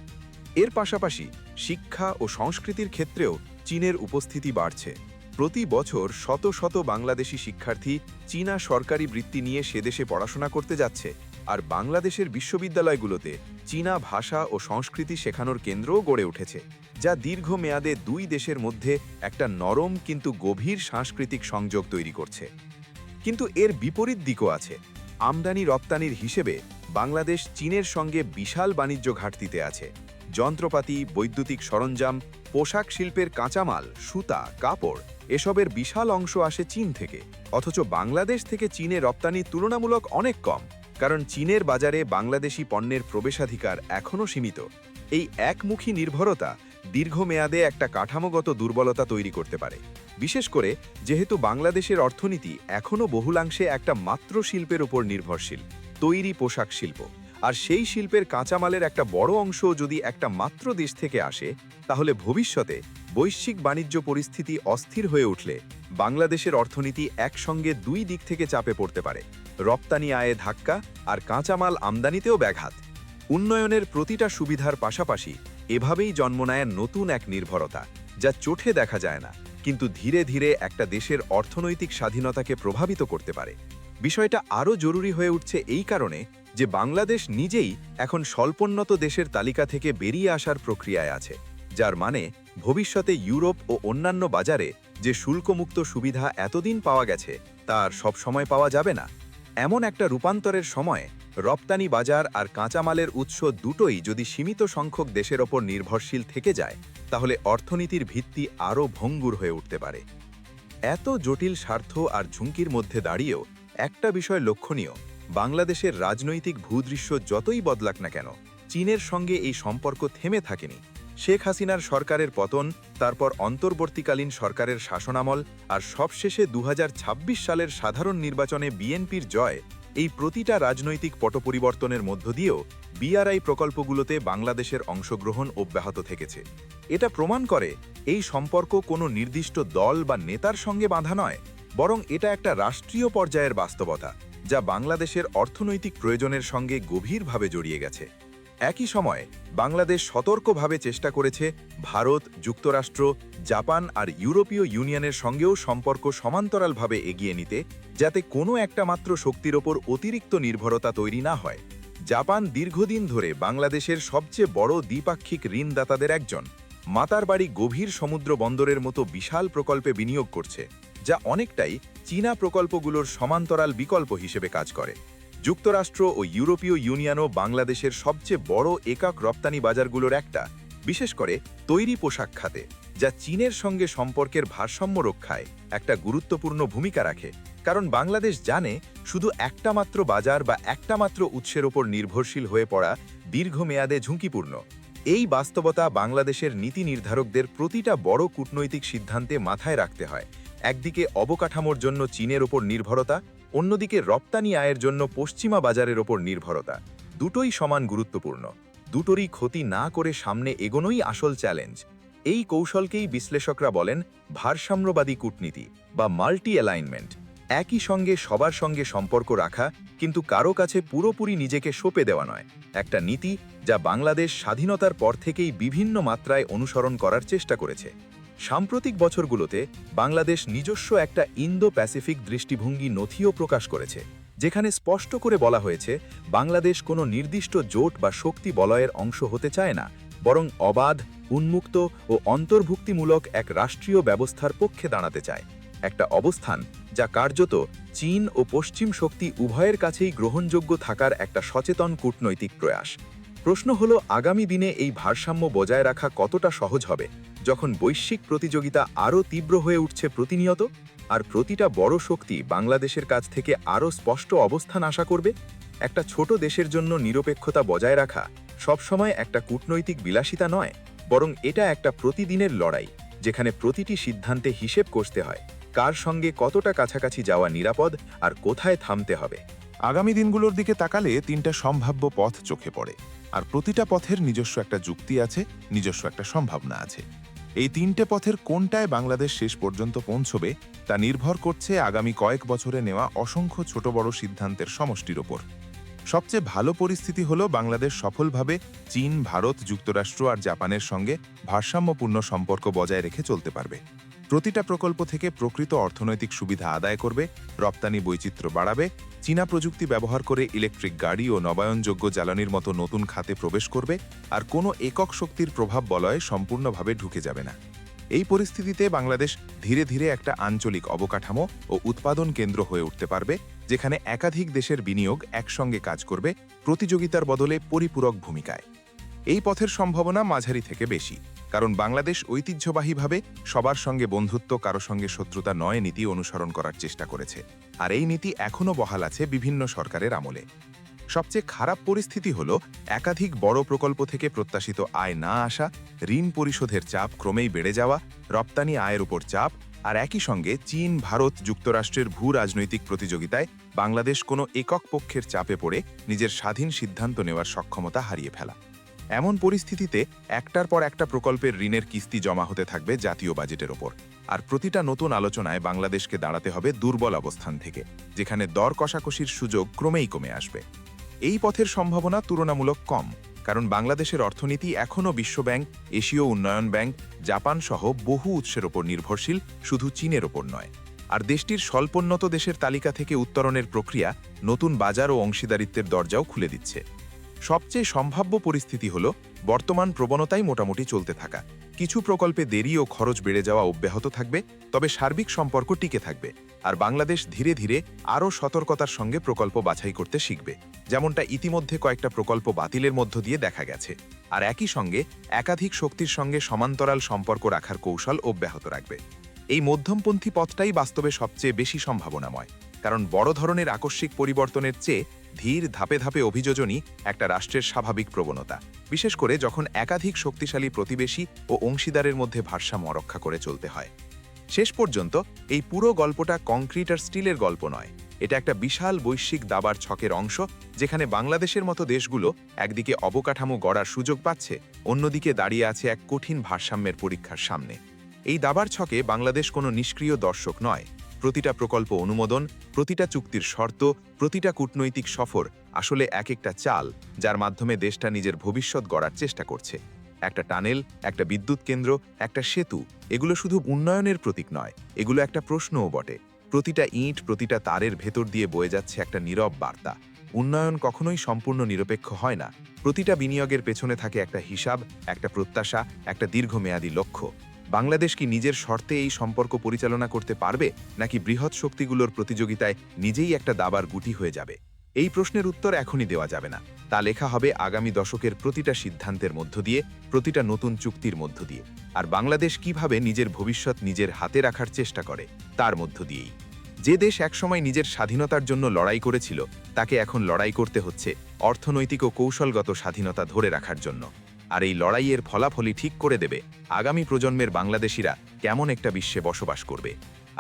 এর পাশাপাশি শিক্ষা ও সংস্কৃতির ক্ষেত্রেও চীনের উপস্থিতি বাড়ছে। প্রতি বছর শত শত বাংলাদেশি শিক্ষার্থী চীনা সরকারি বৃত্তি নিয়ে সেদেশে পড়াশোনা করতে যাচ্ছে, আর বাংলাদেশের বিশ্ববিদ্যালয়গুলোতে চীনা ভাষা ও সংস্কৃতি শেখানোর কেন্দ্রও গড়ে উঠেছে, যা দীর্ঘমেয়াদে দুই দেশের মধ্যে একটা নরম কিন্তু গভীর সাংস্কৃতিক সংযোগ তৈরি করছে। কিন্তু এর বিপরীত দিকও আছে। আমদানি রপ্তানির হিসেবে বাংলাদেশ চীনের সঙ্গে বিশাল বাণিজ্য ঘাটতিতে আছে। যন্ত্রপাতি, বৈদ্যুতিক সরঞ্জাম, পোশাক শিল্পের কাঁচামাল, সুতা, কাপড় এসবের বিশাল অংশ আসে চীন থেকে। অথচ বাংলাদেশ থেকে চীনে রপ্তানি তুলনামূলক অনেক কম, কারণ চীনের বাজারে বাংলাদেশি পণ্যের প্রবেশাধিকার এখনও সীমিত। এই একমুখী নির্ভরতা দীর্ঘমেয়াদে একটা কাঠামোগত দুর্বলতা তৈরি করতে পারে, বিশেষ করে যেহেতু বাংলাদেশের অর্থনীতি এখনও বহুলাংশে একটা মাত্র শিল্পের উপর নির্ভরশীল, তৈরি পোশাক শিল্প। আর সেই শিল্পের কাঁচামালের একটা বড় অংশ যদি একটা মাত্র দেশ থেকে আসে, তাহলে ভবিষ্যতে বৈশ্বিক বাণিজ্য পরিস্থিতি অস্থির হয়ে উঠলে বাংলাদেশের অর্থনীতি একসঙ্গে দুই দিক থেকে চাপে পড়তে পারে। রপ্তানি আয়ে ধাক্কা আর কাঁচামাল আমদানিতেও ব্যাঘাত। উন্নয়নের প্রতিটা সুবিধার পাশাপাশি এভাবেই জন্ম নেয় নতুন এক নির্ভরতা, যা চোখে দেখা যায় না, কিন্তু ধীরে ধীরে একটা দেশের অর্থনৈতিক স্বাধীনতাকে প্রভাবিত করতে পারে। বিষয়টা আরও জরুরি হয়ে উঠছে এই কারণে যে বাংলাদেশ নিজেই এখন স্বল্পোন্নত দেশের তালিকা থেকে বেরিয়ে আসার প্রক্রিয়ায় আছে, যার মানে ভবিষ্যতে ইউরোপ ও অন্যান্য বাজারে যে শুল্কমুক্ত সুবিধা এতদিন পাওয়া গেছে তা আর সব সময় পাওয়া যাবে না। এমন একটা রূপান্তরের সময়ে রপ্তানি বাজার আর কাঁচামালের উৎস দুটোই যদি সীমিত সংখ্যক দেশের ওপর নির্ভরশীল থেকে যায়, তাহলে অর্থনীতির ভিত্তি আরও ভঙ্গুর হয়ে উঠতে পারে। এত জটিল স্বার্থ আর ঝুঁকির মধ্যে দাঁড়িয়েও একটা বিষয় লক্ষণীয়, বাংলাদেশের রাজনৈতিক ভূদৃশ্য যতই বদলাক না কেন, চীনের সঙ্গে এই সম্পর্ক থেমে থাকেনি। শেখ হাসিনার সরকারের পতন, তারপর অন্তর্বর্তীকালীন সরকারের শাসনামল আর সবশেষে ২০২৬ সালের সাধারণ নির্বাচনে বিএনপির জয়, এই প্রতিটা রাজনৈতিক পটপরিবর্তনের মধ্য দিয়েও বিআরআই প্রকল্পগুলোতে বাংলাদেশের অংশগ্রহণ অব্যাহত থেকেছে। এটা প্রমাণ করে এই সম্পর্ক কোনো নির্দিষ্ট দল বা নেতার সঙ্গে বাঁধা নয়, বরং এটা একটা রাষ্ট্রীয় পর্যায়ের বাস্তবতা, যা বাংলাদেশের অর্থনৈতিক প্রয়োজনের সঙ্গে গভীরভাবে জড়িয়ে গেছে। একই সময়ে বাংলাদেশ সতর্কভাবে চেষ্টা করেছে ভারত, যুক্তরাষ্ট্র, জাপান আর ইউরোপীয় ইউনিয়নের সঙ্গেও সম্পর্ক সমান্তরালভাবে এগিয়ে নিতে, যাতে কোনো একটা মাত্র শক্তির ওপর অতিরিক্ত নির্ভরতা তৈরি না হয়। জাপান দীর্ঘদিন ধরে বাংলাদেশের সবচেয়ে বড় দ্বিপাক্ষিক ঋণদাতাদের একজন। মাতারবাড়ি গভীর সমুদ্র বন্দরের মতো বিশাল প্রকল্পে বিনিয়োগ করছে, যা অনেকটাই চীনা প্রকল্পগুলোর সমান্তরাল বিকল্প হিসেবে কাজ করে। যুক্তরাষ্ট্র ও ইউরোপীয় ইউনিয়নও বাংলাদেশের সবচেয়ে বড় একক রপ্তানি বাজারগুলোর একটা, বিশেষ করে তৈরি পোশাক খাতে, যা চীনের সঙ্গে সম্পর্কের ভারসাম্য রক্ষায় একটা গুরুত্বপূর্ণ ভূমিকা রাখে। কারণ বাংলাদেশ জানে, শুধু একটা মাত্র বাজার বা একটা মাত্র উৎসের ওপর নির্ভরশীল হয়ে পড়া দীর্ঘমেয়াদে ঝুঁকিপূর্ণ। এই বাস্তবতা বাংলাদেশের নীতি নির্ধারকদের প্রতিটা বড় কূটনৈতিক সিদ্ধান্তে মাথায় রাখতে হয়। একদিকে অবকাঠামোর জন্য চীনের ওপর নির্ভরতা, অন্যদিকে রপ্তানি আয়ের জন্য পশ্চিমা বাজারের ওপর নির্ভরতা। দুটোই সমান গুরুত্বপূর্ণ, দুটোরই ক্ষতি না করে সামনে এগোনোই আসল চ্যালেঞ্জ। এই কৌশলকেই বিশ্লেষকরা বলেন ভারসাম্যবাদী কূটনীতি বা মাল্টি অ্যালাইনমেন্ট। একই সঙ্গে সবার সঙ্গে সম্পর্ক রাখা, কিন্তু কারো কাছে পুরোপুরি নিজেকে সঁপে দেওয়া নয়। একটা নীতি যা বাংলাদেশ স্বাধীনতার পর থেকেই বিভিন্ন মাত্রায় অনুসরণ করার চেষ্টা করেছে। সাম্প্রতিক বছরগুলোতে বাংলাদেশ নিজস্ব একটা ইন্দো প্যাসিফিক দৃষ্টিভঙ্গি নথিও প্রকাশ করেছে, যেখানে স্পষ্ট করে বলা হয়েছে বাংলাদেশ কোনো নির্দিষ্ট জোট বা শক্তি বলয়ের অংশ হতে চায় না, বরং অবাধ, উন্মুক্ত ও অন্তর্ভুক্তিমূলক এক রাষ্ট্রীয় ব্যবস্থার পক্ষে দাঁড়াতে চায়। একটা অবস্থান যা কার্যত চীন ও পশ্চিম শক্তি উভয়ের কাছেই গ্রহণযোগ্য থাকার একটা সচেতন কূটনৈতিক প্রয়াস। প্রশ্ন হলো, আগামী দিনে এই ভারসাম্য বজায় রাখা কতটা সহজ হবে, যখন বৈশ্বিক প্রতিযোগিতা আরও তীব্র হয়ে উঠছে প্রতিনিয়ত, আর প্রতিটা বড় শক্তি বাংলাদেশের কাছ থেকে আরও স্পষ্ট অবস্থান আশা করবে। একটা ছোট দেশের জন্য নিরপেক্ষতা বজায় রাখা সবসময় একটা কূটনৈতিক বিলাসিতা নয়, বরং এটা একটা প্রতিদিনের লড়াই, যেখানে প্রতিটি সিদ্ধান্তে হিসেব কষতে হয় কার সঙ্গে কতটা কাছাকাছি যাওয়া নিরাপদ আর কোথায় থামতে হবে। আগামী দিনগুলোর দিকে তাকালে তিনটা সম্ভাব্য পথ চোখে পড়ে, আর প্রতিটা পথের নিজস্ব একটা যুক্তি আছে, নিজস্ব একটা সম্ভাবনা আছে। এই তিনটে পথের কোনটায় বাংলাদেশ শেষ পর্যন্ত পৌঁছবে তা নির্ভর করছে আগামী কয়েক বছরে নেওয়া অসংখ্য ছোট বড় সিদ্ধান্তের সমষ্টির ওপর। সবচেয়ে ভালো পরিস্থিতি হলো বাংলাদেশ সফলভাবে চীন, ভারত, যুক্তরাষ্ট্র আর জাপানের সঙ্গে ভারসাম্যপূর্ণ সম্পর্ক বজায় রেখে চলতে পারবে। প্রতিটা প্রকল্প থেকে প্রকৃত অর্থনৈতিক সুবিধা আদায় করবে, রপ্তানি বৈচিত্র্য বাড়াবে, চীনা প্রযুক্তি ব্যবহার করে ইলেকট্রিক গাড়ি ও নবায়নযোগ্য জ্বালানির মতো নতুন খাতে প্রবেশ করবে, আর কোনো একক শক্তির প্রভাব বলয়ে সম্পূর্ণভাবে ঢুকে যাবে না। এই পরিস্থিতিতে বাংলাদেশ ধীরে ধীরে একটা আঞ্চলিক অবকাঠামো ও উৎপাদন কেন্দ্র হয়ে উঠতে পারবে, যেখানে একাধিক দেশের বিনিয়োগ একসঙ্গে কাজ করবে, প্রতিযোগিতার বদলে পরিপূরক ভূমিকায়। এই পথের সম্ভাবনা মাঝারি থেকে বেশি, কারণ বাংলাদেশ ঐতিহ্যবাহীভাবে সবার সঙ্গে বন্ধুত্ব, কারো সঙ্গে শত্রুতা নয় নীতি অনুসরণ করার চেষ্টা করেছে, আর এই নীতি এখনও বহাল আছে বিভিন্ন সরকারের আমলে। সবচেয়ে খারাপ পরিস্থিতি হল একাধিক বড় প্রকল্প থেকে প্রত্যাশিত আয় না আসা, ঋণ পরিশোধের চাপ ক্রমেই বেড়ে যাওয়া, রপ্তানি আয়ের উপর চাপ, আর একই সঙ্গে চীন, ভারত, যুক্তরাষ্ট্রের ভূ রাজনৈতিক প্রতিযোগিতায় বাংলাদেশ কোনো একক পক্ষের চাপে পড়ে নিজের স্বাধীন সিদ্ধান্ত নেওয়ার সক্ষমতা হারিয়ে ফেলা। এমন পরিস্থিতিতে একটার পর একটা প্রকল্পের ঋণের কিস্তি জমা হতে থাকবে জাতীয় বাজেটের ওপর, আর প্রতিটা নতুন আলোচনায় বাংলাদেশকে দাঁড়াতে হবে দুর্বল অবস্থান থেকে, যেখানে দর কষাকষির সুযোগ ক্রমেই কমে আসবে। এই পথের সম্ভাবনা তুলনামূলক কম, কারণ বাংলাদেশের অর্থনীতি এখনও বিশ্বব্যাংক, এশীয় উন্নয়ন ব্যাংক, জাপান সহ বহু উৎসের ওপর নির্ভরশীল, শুধু চীনের ওপর নয়। আর দেশটির স্বল্পোন্নত দেশের তালিকা থেকে উত্তরণের প্রক্রিয়া নতুন বাজার ও অংশীদারিত্বের দরজাও খুলে দিচ্ছে। সবচেয়ে সম্ভাব্য পরিস্থিতি হল বর্তমান প্রবণতাই মোটামুটি চলতে থাকা, কিছু প্রকল্পে দেরি ও খরচ বেড়ে যাওয়া অব্যাহত থাকবে, তবে সার্বিক সম্পর্ক টিকে থাকবে, আর বাংলাদেশ ধীরে ধীরে আরও সতর্কতার সঙ্গে প্রকল্প বাছাই করতে শিখবে, যেমনটা ইতিমধ্যে কয়েকটা প্রকল্প বাতিলের মধ্য দিয়ে দেখা গেছে, আর একই সঙ্গে একাধিক শক্তির সঙ্গে সমান্তরাল সম্পর্ক রাখার কৌশল অব্যাহত রাখবে। এই মধ্যমপন্থী পথটাই বাস্তবে সবচেয়ে বেশি সম্ভাবনাময়, কারণ বড় ধরনের আকস্মিক পরিবর্তনের চেয়ে ধীর ধাপে ধাপে অভিযোজনই একটা রাষ্ট্রের স্বাভাবিক প্রবণতা, বিশেষ করে যখন একাধিক শক্তিশালী প্রতিবেশী ও অংশীদারের মধ্যে ভারসাম্য রক্ষা করে চলতে হয়। শেষ পর্যন্ত এই পুরো গল্পটা কংক্রিট আর স্টিলের গল্প নয়, এটা একটা বিশাল বৈশ্বিক দাবার ছকের অংশ, যেখানে বাংলাদেশের মতো দেশগুলো একদিকে অবকাঠামো গড়ার সুযোগ পাচ্ছে, অন্যদিকে দাঁড়িয়ে আছে এক কঠিন ভারসাম্যের পরীক্ষার সামনে। এই দাবার ছকে বাংলাদেশ কোনো নিষ্ক্রিয় দর্শক নয়। প্রতিটা প্রকল্প অনুমোদন, প্রতিটা চুক্তির শর্ত, প্রতিটা কূটনৈতিক সফর আসলে এক একটা চাল, যার মাধ্যমে দেশটা নিজের ভবিষ্যৎ গড়ার চেষ্টা করছে। একটা টানেল, একটা বিদ্যুৎ কেন্দ্র, একটা সেতু, এগুলো শুধু উন্নয়নের প্রতীক নয়, এগুলো একটা প্রশ্নও বটে। প্রতিটা ইঁট, প্রতিটা তারের ভেতর দিয়ে বয়ে যাচ্ছে একটা নীরব বার্তা। উন্নয়ন কখনোই সম্পূর্ণ নিরপেক্ষ হয় না, প্রতিটা বিনিয়োগের পেছনে থাকে একটা হিসাব, একটা প্রত্যাশা, একটা দীর্ঘমেয়াদী লক্ষ্য। বাংলাদেশ কি নিজের শর্তে এই সম্পর্ক পরিচালনা করতে পারবে, নাকি বৃহৎ শক্তিগুলোর প্রতিযোগিতায় নিজেই একটা দাবার গুটি হয়ে যাবে? এই প্রশ্নের উত্তর এখনই দেওয়া যাবে না, তা লেখা হবে আগামী দশকের প্রতিটা সিদ্ধান্তের মধ্য দিয়ে, প্রতিটা নতুন চুক্তির মধ্য দিয়ে, আর বাংলাদেশ কিভাবে নিজের ভবিষ্যৎ নিজের হাতে রাখার চেষ্টা করে তার মধ্য দিয়েই। যে দেশ একসময় নিজের স্বাধীনতার জন্য লড়াই করেছিল, তাকে এখন লড়াই করতে হচ্ছে অর্থনৈতিক ও কৌশলগত স্বাধীনতা ধরে রাখার জন্য। আর এই লড়াইয়ের ফলাফলই ঠিক করে দেবে আগামী প্রজন্মের বাংলাদেশিরা কেমন একটা বিশ্বে বসবাস করবে।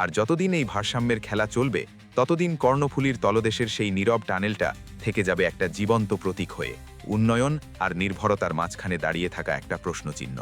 আর যতদিন এই ভারসাম্যের খেলা চলবে, ততদিন কর্ণফুলীর তলদেশের সেই নীরব টানেলটা থেকে যাবে একটা জীবন্ত প্রতীক হয়ে, উন্নয়ন আর নির্ভরতার মাঝখানে দাঁড়িয়ে থাকা একটা প্রশ্নচিহ্ন।